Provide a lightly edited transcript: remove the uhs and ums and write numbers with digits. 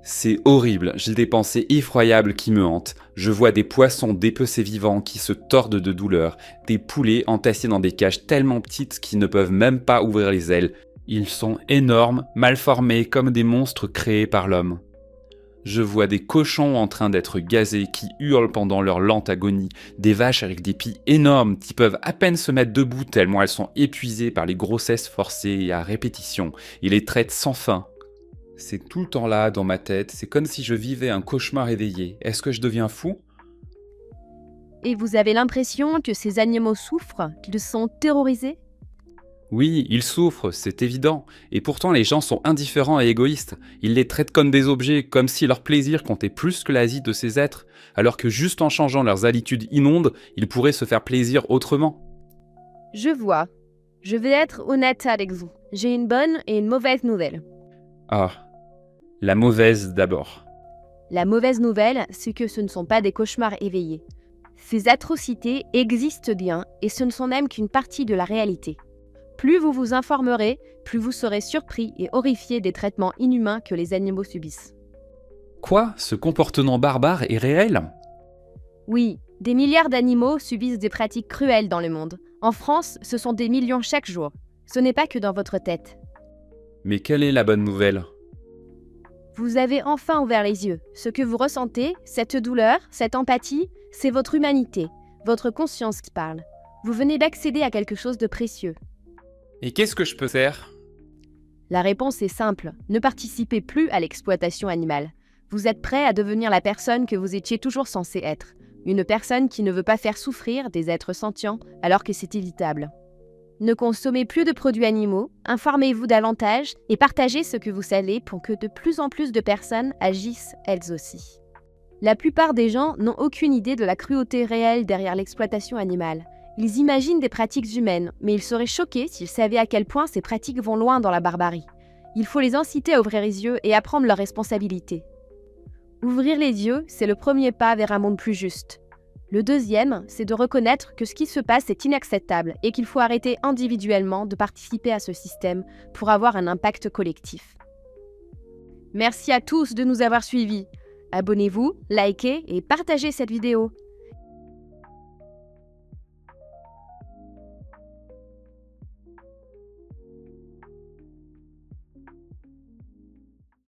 C'est horrible, j'ai des pensées effroyables qui me hantent. Je vois des poissons dépecés vivants qui se tordent de douleur, des poulets entassés dans des cages tellement petites qu'ils ne peuvent même pas ouvrir les ailes. Ils sont énormes, mal formés comme des monstres créés par l'homme. Je vois des cochons en train d'être gazés qui hurlent pendant leur lente agonie, des vaches avec des pieds énormes qui peuvent à peine se mettre debout tellement elles sont épuisées par les grossesses forcées et à répétition, et les traitent sans fin. C'est tout le temps là dans ma tête, c'est comme si je vivais un cauchemar éveillé. Est-ce que je deviens fou? Et vous avez l'impression que ces animaux souffrent, qu'ils sont terrorisés? Oui, ils souffrent, c'est évident. Et pourtant les gens sont indifférents et égoïstes. Ils les traitent comme des objets, comme si leur plaisir comptait plus que la vie de ces êtres, alors que juste en changeant leurs habitudes immondes, ils pourraient se faire plaisir autrement. Je vois. Je vais être honnête avec vous. J'ai une bonne et une mauvaise nouvelle. Ah, la mauvaise d'abord. La mauvaise nouvelle, c'est que ce ne sont pas des cauchemars éveillés. Ces atrocités existent bien et ce ne sont même qu'une partie de la réalité. Plus vous vous informerez, plus vous serez surpris et horrifié des traitements inhumains que les animaux subissent. Quoi? Ce comportement barbare est réel? Oui, des milliards d'animaux subissent des pratiques cruelles dans le monde. En France, ce sont des millions chaque jour. Ce n'est pas que dans votre tête. Mais quelle est la bonne nouvelle? Vous avez enfin ouvert les yeux. Ce que vous ressentez, cette douleur, cette empathie, c'est votre humanité, votre conscience qui parle. Vous venez d'accéder à quelque chose de précieux. Et qu'est-ce que je peux faire? La réponse est simple, ne participez plus à l'exploitation animale. Vous êtes prêt à devenir la personne que vous étiez toujours censé être. Une personne qui ne veut pas faire souffrir des êtres sentients alors que c'est évitable. Ne consommez plus de produits animaux, informez-vous davantage et partagez ce que vous savez pour que de plus en plus de personnes agissent elles aussi. La plupart des gens n'ont aucune idée de la cruauté réelle derrière l'exploitation animale. Ils imaginent des pratiques humaines, mais ils seraient choqués s'ils savaient à quel point ces pratiques vont loin dans la barbarie. Il faut les inciter à ouvrir les yeux et à prendre leurs responsabilités. Ouvrir les yeux, c'est le premier pas vers un monde plus juste. Le deuxième, c'est de reconnaître que ce qui se passe est inacceptable et qu'il faut arrêter individuellement de participer à ce système pour avoir un impact collectif. Merci à tous de nous avoir suivis. Abonnez-vous, likez et partagez cette vidéo.